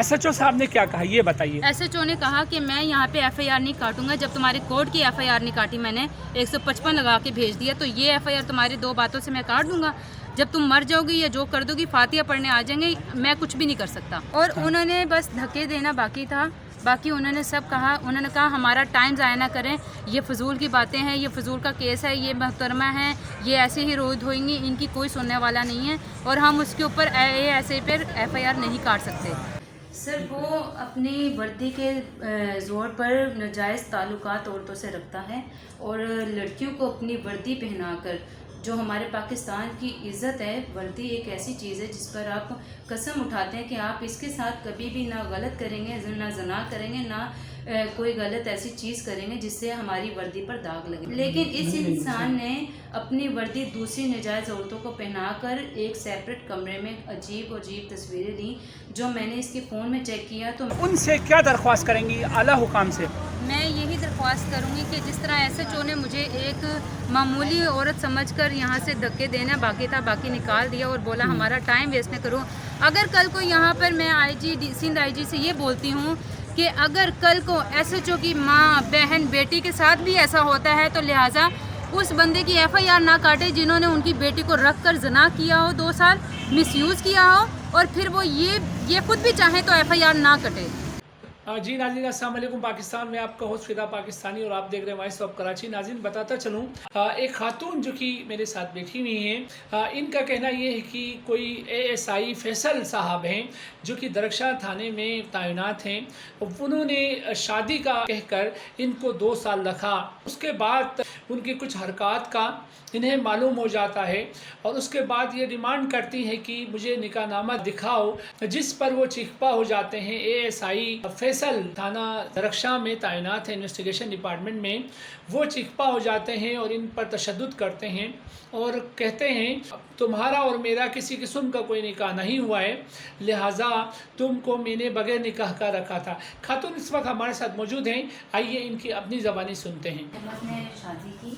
SHO साहब ने क्या कहा ये बताइए। एसएचओ ने कहा कि मैं यहाँ पे एफआईआर नहीं काटूंगा। जब तुम्हारे कोर्ट की एफआईआर नहीं काटी, मैंने 155 लगा के भेज दिया, तो ये एफआईआर तुम्हारी 2 बातों से मैं काट दूंगा। जब तुम मर जाओगी या जो कर दोगी, फातिया पढ़ने आ जाएंगे, मैं कुछ भी नहीं कर सकता। और उन्होंने बस धक्के देना बाकी था, बाकी उन्होंने सब कहा। उन्होंने कहा हमारा टाइम ज़ाया ना करें, ये फजूल की बातें हैं, ये फजूल का केस है, ये मोहतरमा है, ये ऐसे ही रोज होंगी, इनकी कोई सुनने वाला नहीं है और हम उसके ऊपर ऐसे पर एफआईआर नहीं काट सकते। सर वो अपनी वर्दी के ज़ोर पर नाजायज़ ताल्लुकात औरतों से रखता है और लड़कियों को अपनी वर्दी पहनाकर, जो हमारे पाकिस्तान की इज़्ज़त है, वर्दी एक ऐसी चीज़ है जिस पर आप कसम उठाते हैं कि आप इसके साथ कभी भी ना गलत करेंगे, ना जना करेंगे, ना कोई गलत ऐसी चीज़ करेंगे जिससे हमारी वर्दी पर दाग लगे। लेकिन इस इंसान ने अपनी वर्दी दूसरी नाजायज़ औरतों को पहनाकर एक सेपरेट कमरे में अजीब तस्वीरें ली, जो मैंने इसके फ़ोन में चेक किया। तो उनसे क्या दरख्वास्त करेंगी आला हुकाम से? मैं यही दरख्वास्त करूंगी कि जिस तरह एसएचओ ने मुझे एक मामूली औरत समझकर यहाँ से धक्के देना बाकी था, बाकी निकाल दिया और बोला हमारा टाइम वेस्ट न करो। अगर कल को यहाँ पर मैं सिंध आईजी से ये बोलती हूँ कि अगर कल को एसएचओ की माँ, बहन, बेटी के साथ भी ऐसा होता है, तो लिहाजा उस बंदे की एफआईआर ना काटे जिन्होंने उनकी बेटी को रख कर जना किया हो, 2 साल मिसयूज़ किया हो, और फिर वो ये खुद भी चाहे तो एफआईआर ना कटे। जी नाज़रीन, अस्सलाम वालेकुम। पाकिस्तान में आपका होस्ट फिदा पाकिस्तानी और आप देख रहे हैं वॉइस ऑफ कराची। नाज़रीन बताता चलूँ, एक खातून जो कि मेरे साथ बैठी हुई हैं, इनका कहना ये है कि कोई एएसआई फैसल साहब हैं जो कि दरख्शां थाने में तैनात हैं। उन्होंने शादी का कहकर इनको 2 साल रखा। उसके बाद उनकी कुछ हरकत का इन्हें मालूम हो जाता है और उसके बाद ये डिमांड करती हैं कि मुझे निकाहनामा दिखाओ, जिस पर वो चिकपा हो जाते हैं। एएसआई फैसल थाना दरख्शां में तैनात है इन्वेस्टिगेशन डिपार्टमेंट में, वो चिकपा हो जाते हैं और इन पर तशद्दुद करते हैं और कहते हैं तुम्हारा और मेरा किसी किस्म का कोई निकाह नहीं हुआ है, लिहाजा तुमको मैंने बगैर निकाह का रखा था। खातून इस वक्त हमारे साथ मौजूद हैं, आइए इनकी अपनी ज़बानी सुनते हैं। मैंने शादी की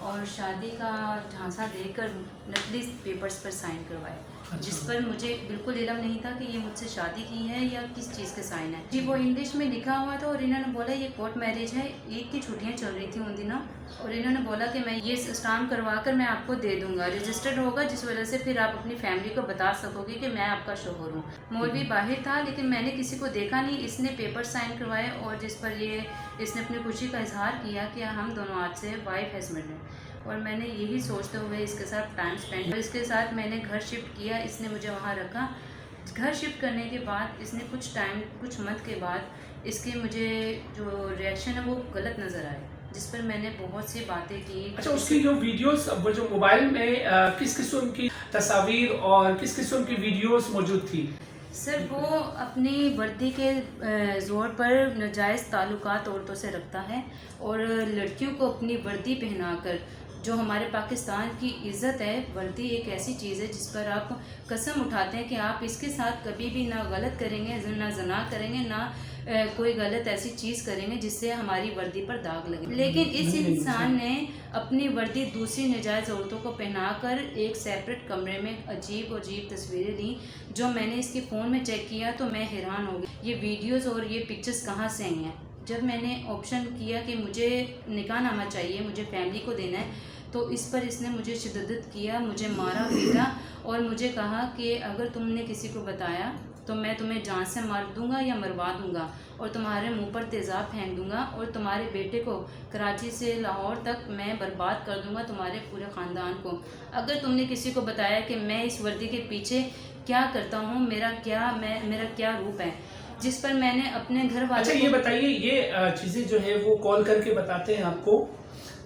और शादी का झांसा देकर नकली पेपर्स पर साइन करवाए, जिस पर मुझे बिल्कुल इल्म नहीं था कि ये मुझसे शादी की है या किस चीज़ के साइन है। जी वो इंग्लिश में लिखा हुआ था और इन्होंने बोला ये कोर्ट मैरिज है। ईद की छुट्टियां चल रही थी उन दिनों और इन्होंने बोला कि मैं ये स्टाम्प करवा कर मैं आपको दे दूंगा, रजिस्टर्ड होगा, जिस वजह से फिर आप अपनी फैमिली को बता सकोगे कि मैं आपका शोहर हूँ। मौलवी बाहर था लेकिन मैंने किसी को देखा नहीं। इसने पेपर साइन करवाए और जिस पर इसने अपनी खुशी का इजहार किया कि हम दोनों आज से वाइफ हस्बैंड हैं। और मैंने यही सोचते हुए इसके साथ टाइम स्पेंड, और इसके साथ मैंने घर शिफ्ट किया। इसने मुझे वहाँ रखा। घर शिफ्ट करने के बाद इसने कुछ मंथ के बाद इसके मुझे जो रिएक्शन है वो गलत नज़र आए, जिस पर मैंने बहुत सी बातें की। अच्छा, उसकी जो वीडियोस, वो जो मोबाइल में किस किस्म की तस्वीर और किस किस्म की वीडियोस मौजूद थी? सर वो अपनी वर्दी के ज़ोर पर नाजायज़ ताल्लुकात औरतों से रखता है और लड़कियों को अपनी वर्दी पहनाकर, जो हमारे पाकिस्तान की इज़्ज़त है, वर्दी एक ऐसी चीज़ है जिस पर आप कसम उठाते हैं कि आप इसके साथ कभी भी ना गलत करेंगे, ना जना करेंगे, ना कोई गलत ऐसी चीज़ करेंगे जिससे हमारी वर्दी पर दाग लगे। लेकिन इस इंसान ने अपनी वर्दी दूसरी नाजायज़ औरतों को पहनाकर एक सेपरेट कमरे में अजीब तस्वीरें ली, जो मैंने इसके फ़ोन में चेक किया तो मैं हैरान हो गई। ये वीडियोज़ और ये पिक्चर्स कहाँ से आई हैं। जब मैंने ऑप्शन किया कि मुझे निकाहनामा चाहिए, मुझे फैमिली को देना है, तो इस पर इसने मुझे शिद्दत किया, मुझे मारा पीटा और मुझे कहा कि अगर तुमने किसी को बताया तो मैं तुम्हें जान से मार दूंगा या मरवा दूंगा और तुम्हारे मुंह पर तेज़ाब फेंक दूंगा और तुम्हारे बेटे को कराची से लाहौर तक मैं बर्बाद कर दूंगा, तुम्हारे पूरे ख़ानदान को। अगर तुमने किसी को बताया कि मैं इस वर्दी के पीछे क्या करता हूँ, मेरा क्या रूप है, जिस पर मैंने अपने घर वालों। अच्छा ये बताइए, ये चीज़ें जो है वो कॉल करके बताते हैं आपको?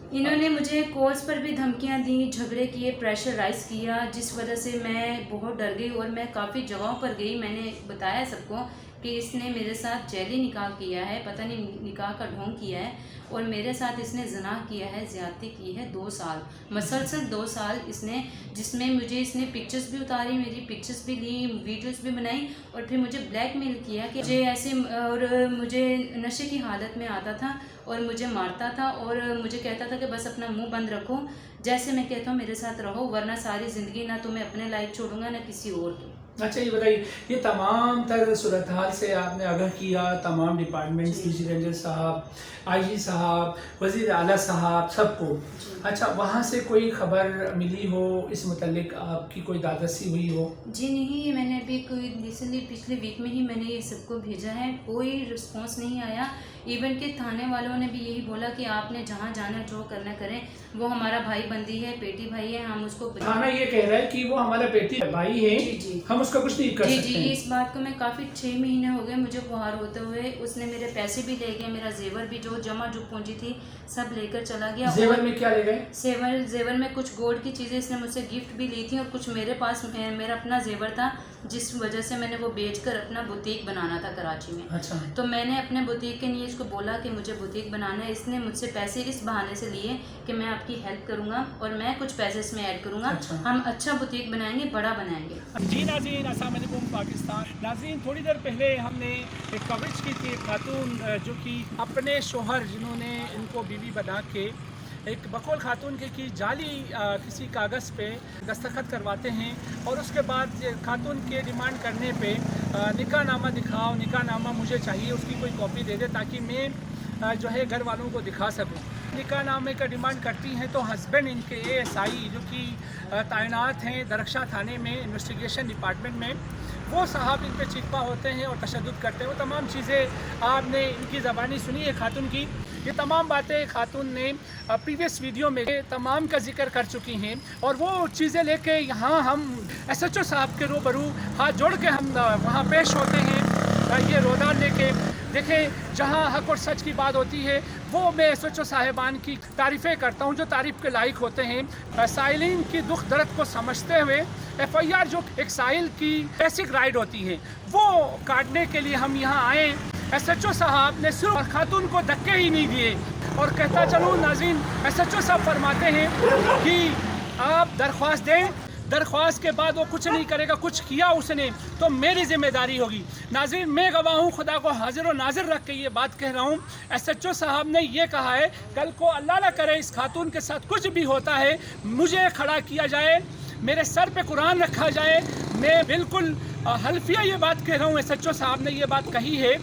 इन्होंने मुझे कॉल्स पर भी धमकियां दी, झगड़े किए, प्रेशराइज किया, जिस वजह से मैं बहुत डर गई और मैं काफ़ी जगहों पर गई। मैंने बताया सबको कि इसने मेरे साथ जैली निकाह किया है, पता नहीं निकाह का ढोंग किया है, और मेरे साथ इसने ज़िनाह किया है, ज़्यादती की है 2 साल, मसलसल 2 साल इसने, जिसमें मुझे इसने पिक्चर्स भी उतारी, मेरी पिक्चर्स भी ली, वीडियोस भी बनाई और फिर मुझे ब्लैकमेल किया कि मुझे ऐसे, और मुझे नशे की हालत में आता था और मुझे मारता था और मुझे कहता था कि बस अपना मुंह बंद रखो, जैसे मैं कहता हूँ मेरे साथ रहो, वरना सारी ज़िंदगी ना तुम्हें अपने लायक छोड़ूंगा ना किसी और की। अच्छा ये बताइए, ये तमाम तर सूरत हाल से आपने आगाह किया, तमाम डिपार्टमेंट्स, जी। डीसी रेंजर साहब, आईजी साहब, वज़ीर आला साहब, सबको। जी। अच्छा, वहाँ से कोई खबर मिली हो इस मुतल्लिक, आपकी कोई दादसी हुई हो? जी नहीं, मैंने अभी कोई रिसेंटली पिछले वीक में ही मैंने ये सबको भेजा है, कोई रिस्पांस नहीं आया। इवन के थाने वालों ने भी यही बोला कि आपने जहाँ जाना जो करना करें, वो हमारा भाई बंदी है, पेटी भाई है, हम उसको थाना ये कह रहा है कि वो हमारा बेटी भाई है, जी जी हम उसका कुछ नहीं कर जी सकते जी हैं। इस बात को मैं काफ़ी 6 महीने हो गए मुझे गुहार होते हुए। उसने मेरे पैसे भी ले गया, मेरा जेवर भी जो जमा जो पूंजी थी सब लेकर चला गया। जेवर में क्या ले गए? जेवर में कुछ गोल्ड की चीज़ें इसने मुझसे गिफ्ट भी ली थी, और कुछ मेरे पास मेरा अपना जेवर था, जिस वजह से मैंने वो बेचकर अपना बुटीक बनाना था कराची में। अच्छा, तो मैंने अपने बुटीक के लिए इसको बोला कि मुझे बुटीक बनाना है। इसने मुझसे पैसे इस बहाने से लिए कि मैं आपकी हेल्प करूंगा और मैं कुछ पैसे इसमें ऐड करूंगा। अच्छा। हम अच्छा बुटीक बनाएंगे, बड़ा बनाएंगे। जी नाज़रीन, अस्सलाम वालेकुम पाकिस्तान। नाज़रीन, थोड़ी देर पहले हमने एक कवरेज की थी, एक खातून जो कि अपने शोहर जिन्होंने इनको बीवी बना के एक बकौल खातून के की जाली किसी कागज़ पे दस्तखत करवाते हैं, और उसके बाद खातून के डिमांड करने पे निकाहनामा दिखाओ, निकाहनामा मुझे चाहिए, उसकी कोई कॉपी दे दे ताकि मैं जो है घर वालों को दिखा सकूं। निकाहनामे का डिमांड करती हैं तो हस्बैंड इनके ASI जो कि तैनात हैं दरख्शा थाने में इन्वेस्टिगेशन डिपार्टमेंट में, वो साहब इन पे चिपा होते हैं और तशद्दुद करते हैं। वो तमाम चीज़ें आपने इनकी ज़बानी सुनी है खातून की। ये तमाम बातें खातून ने प्रीवियस वीडियो में तमाम का जिक्र कर चुकी हैं, और वो चीज़ें लेके यहाँ हम SHO साहब के रूबरू हाथ जोड़ के हम वहाँ पेश होते हैं। ये रोज़ान लेके देखें, जहाँ हक और सच की बात होती है वो मैं SHO साहिबान की तारीफ़ें करता हूँ, जो तारीफ़ के लायक होते हैं। साइलिन की दुख दर्द को समझते हुए FIR जो एक साइल की बेसिक राइट होती है वो काटने के लिए हम यहाँ आए। SHO साहब ने सिर्फ खातून को धक्के ही नहीं दिए, और कहता चलूँ नाज़रीन, SHO साहब फरमाते हैं कि आप दरख्वास्त दें, दरख्वास्त के बाद वो कुछ नहीं करेगा, कुछ किया उसने तो मेरी जिम्मेदारी होगी। नाज़रीन, मैं गवाह हूँ, खुदा को हाजिर और नाजिर रख के ये बात कह रहा हूँ। SHO साहब ने ये कहा है, कल को अल्लाह ना करे इस खातून के साथ कुछ भी होता है, मुझे खड़ा किया जाए, मेरे सर पे कुरान रखा जाए। मैं बिल्कुल हल्फिया ये बात कह रहा हूँ, SHO साहब ने ये बात कही है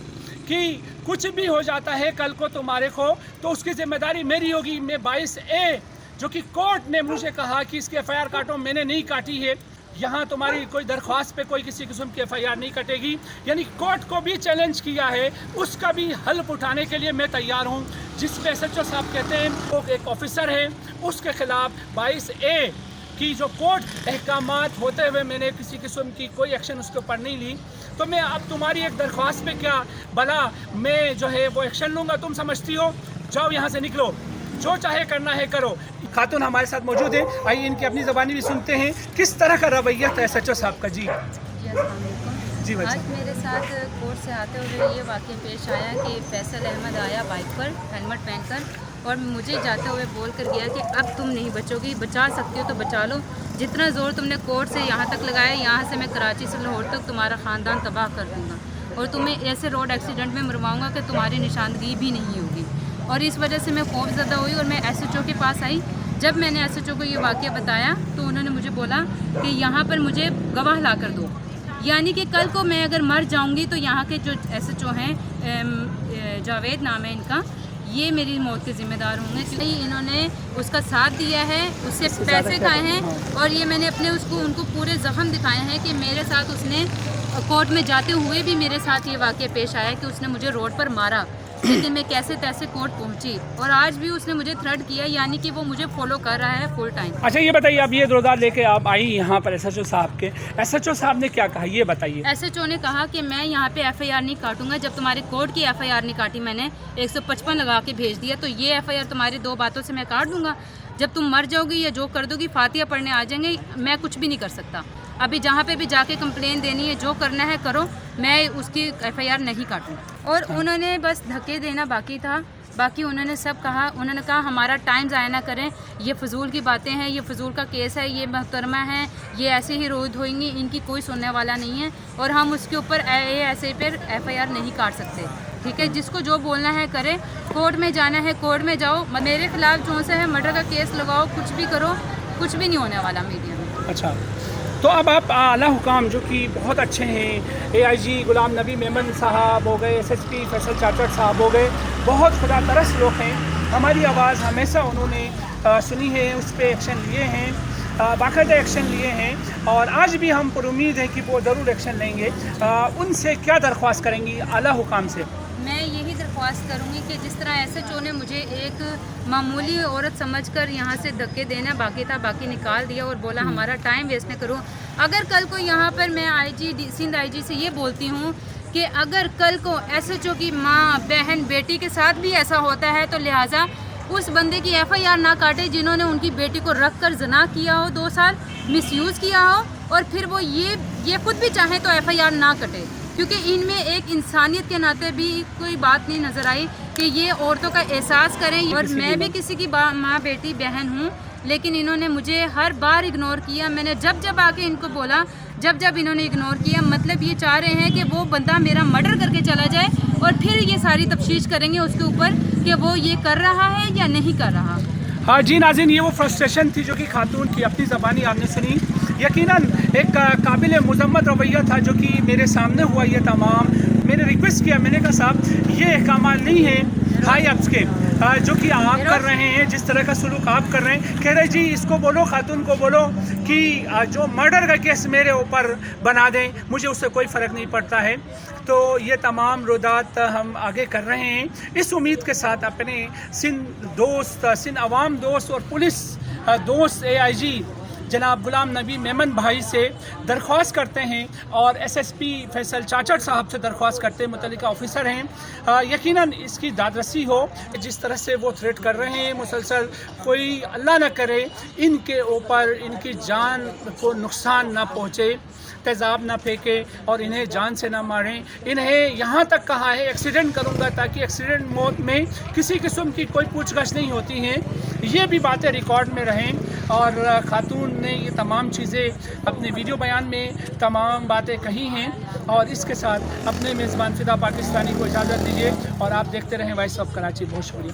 कि कुछ भी हो जाता है कल को तुम्हारे को तो उसकी जिम्मेदारी मेरी होगी। मैं 22A जो कि कोर्ट ने मुझे कहा कि इसकी FIR काटो, मैंने नहीं काटी है। यहाँ तुम्हारी कोई दरख्वास्त पे कोई किसी किस्म की FIR नहीं कटेगी, यानी कोर्ट को भी चैलेंज किया है, उसका भी हल्फ उठाने के लिए मैं तैयार हूँ। जिस पे SHO साहब कहते हैं वो एक ऑफिसर है, उसके खिलाफ 22A की जो कोर्ट अहकामात होते हुए मैंने किसी किस्म की कोई एक्शन उसके ऊपर नहीं ली, तो मैं अब तुम्हारी एक दरख्वास्त पे क्या भला मैं जो है वो एक्शन लूँगा? तुम समझती हो? जाओ यहाँ से, निकलो, जो चाहे करना है करो। खातून हमारे साथ मौजूद है, आइए इनकी अपनी ज़बानी भी सुनते हैं किस तरह का रवैया था SHO साहब का। जी जी आज मेरे साथ कोर्ट से आते हुए ये वाक़या पेश आया कि फैसल अहमद आया बाइक पर हेलमेट पहनकर, और मुझे जाते हुए बोल कर गया कि अब तुम नहीं बचोगी, बचा सकती हो तो बचा लो, जितना ज़ोर तुमने कोर्ट से यहाँ तक लगाया, यहाँ से मैं कराची से लाहौर तक तुम्हारा ख़ानदान तबाह कर दूँगा, और तुम्हें ऐसे रोड एक्सीडेंट में मरवाऊँगा कि तुम्हारी निशानदेही भी नहीं होगी। और इस वजह से मैं खौफज़दा हुई और मैं SHO के पास आई। जब मैंने SHO को ये वाक़या बताया तो उन्होंने मुझे बोला कि यहाँ पर मुझे गवाह ला कर दो, यानी कि कल को मैं अगर मर जाऊँगी तो यहाँ के जो SHO हैं, जावेद नाम है इनका, ये मेरी मौत के ज़िम्मेदार होंगे, क्योंकि इन्होंने उसका साथ दिया है, उससे पैसे खाए हैं, और ये मैंने अपने उनको पूरे ज़ख्म दिखाए हैं कि मेरे साथ उसने कोर्ट में जाते हुए भी मेरे साथ ये वाक़या पेश आया कि उसने मुझे रोड पर मारा, लेकिन मैं कैसे तैसे कोर्ट पहुंची, और आज भी उसने मुझे थ्रेट किया, यानी कि वो मुझे फॉलो कर रहा है फुल टाइम। अच्छा ये बताइए, अब ये रोज़ा लेके आप आई यहाँ पर SHO साहब के, SHO साहब ने क्या कहा ये बताइए। SHO ने कहा कि मैं यहाँ पे FIR नहीं काटूंगा, जब तुम्हारे कोर्ट की FIR नहीं काटी, मैंने 155 लगा के भेज दिया, तो ये FIR तुम्हारी 2 बातों से मैं काट दूंगा। जब तुम मर जाओगी या जो कर दोगी, फातिया पढ़ने आ जाएंगे, मैं कुछ भी नहीं कर सकता। अभी जहाँ पे भी जाके कंप्लेन देनी है, जो करना है करो, मैं उसकी FIR नहीं काटूँगा। और उन्होंने बस धक्के देना बाकी था, बाकी उन्होंने सब कहा। उन्होंने कहा हमारा टाइम ज़ाया ना करें, ये फजूल की बातें हैं, ये फजूल का केस है, ये मोहतरमा है, ये ऐसे ही रोज होंगी, इनकी कोई सुनने वाला नहीं है, और हम उसके ऊपर ऐसे पर FIR नहीं काट सकते। ठीक है, जिसको जो बोलना है करे, कोर्ट में जाना है कोर्ट में जाओ, मेरे खिलाफ जो सा है मर्डर का केस लगाओ, कुछ भी करो, कुछ भी नहीं होने वाला मीडिया में। अच्छा, तो अब आप आला हुकाम जो कि बहुत अच्छे हैं, AIG गुलाम नबी मेमन साहब हो गए, SSP फैसल चाचड़ साहब हो गए, बहुत खुदा तरस लोग हैं। हमारी आवाज़ हमेशा उन्होंने सुनी है, उस पर एक्शन लिए हैं, बाकायदा एक्शन लिए हैं और आज भी हम पर उम्मीद है कि वो ज़रूर एक्शन लेंगे। उनसे क्या दरख्वास्त करेंगी आला हुकाम से? मैं यही दरख्वास्त करूंगी कि जिस तरह SHO ने मुझे एक मामूली औरत समझकर यहाँ से धक्के देना बाकी था, बाकी निकाल दिया और बोला हमारा टाइम वेस्ट न करूँ। अगर कल को यहाँ पर मैं सिंध IG से ये बोलती हूँ कि अगर कल को SHO की माँ, बहन, बेटी के साथ भी ऐसा होता है तो लिहाजा उस बंदे की FIR ना काटे जिन्होंने उनकी बेटी को रख कर जना किया हो, 2 साल मिसयूज़ किया हो, और फिर वो ये खुद भी चाहें तो FIR ना कटे, क्योंकि इनमें एक इंसानियत के नाते भी कोई बात नहीं नज़र आई कि ये औरतों का एहसास करें। और मैं भी किसी की माँ, बेटी, बहन हूँ, लेकिन इन्होंने मुझे हर बार इग्नोर किया। मैंने जब आके इनको बोला, जब इन्होंने इग्नोर किया, मतलब ये चाह रहे हैं कि वो बंदा मेरा मर्डर करके चला जाए और फिर ये सारी तफ्तीश करेंगे उसके ऊपर कि वो ये कर रहा है या नहीं कर रहा। हाँ जी नाज़रीन, ये वो फ्रस्ट्रेशन थी जो कि खातून की अपनी ज़बानी आपने सुनी। यकीनन एक काबिल मज़म्मत रवैया था जो कि मेरे सामने हुआ। ये तमाम मैंने रिक्वेस्ट किया, मैंने कहा साहब ये अहकाम नहीं है हाई अप्स के जो कि आप कर रहे हैं, जिस तरह का सलूक आप कर रहे हैं। कह रहे जी इसको बोलो, खातून को बोलो कि जो मर्डर का केस मेरे ऊपर बना दें, मुझे उससे कोई फ़र्क नहीं पड़ता है। तो ये तमाम रुदात हम आगे कर रहे हैं इस उम्मीद के साथ अपने सिंध अवाम दोस्त और पुलिस दोस्त AIG जनाब गुलाम नबी मेमन भाई से दरख्वास्त करते हैं और SSP फैसल चाचड़ साहब से दरख्वास्त करते हैं, मुतल्लिका ऑफिसर हैं, यकीनन इसकी दादरसी हो। जिस तरह से वो थ्रेट कर रहे हैं मुसलसल, कोई अल्लाह न करे इनके ऊपर इनकी जान को नुकसान ना पहुँचे, तेज़ाब ना फेंके और इन्हें जान से ना मारें। इन्हें यहाँ तक कहा है एक्सीडेंट करूँगा ताकि एक्सीडेंट मौत में किसी किस्म की कोई पूछगछ नहीं होती हैं। ये भी बातें रिकॉर्ड में रहें और खातून ने ये तमाम चीज़ें अपने वीडियो बयान में तमाम बातें कही हैं। और इसके साथ अपने मेज़बान फ़िदा पाकिस्तानी को इजाज़त दीजिए और आप देखते रहें वॉइस ऑफ कराची। बहुत शुक्रिया।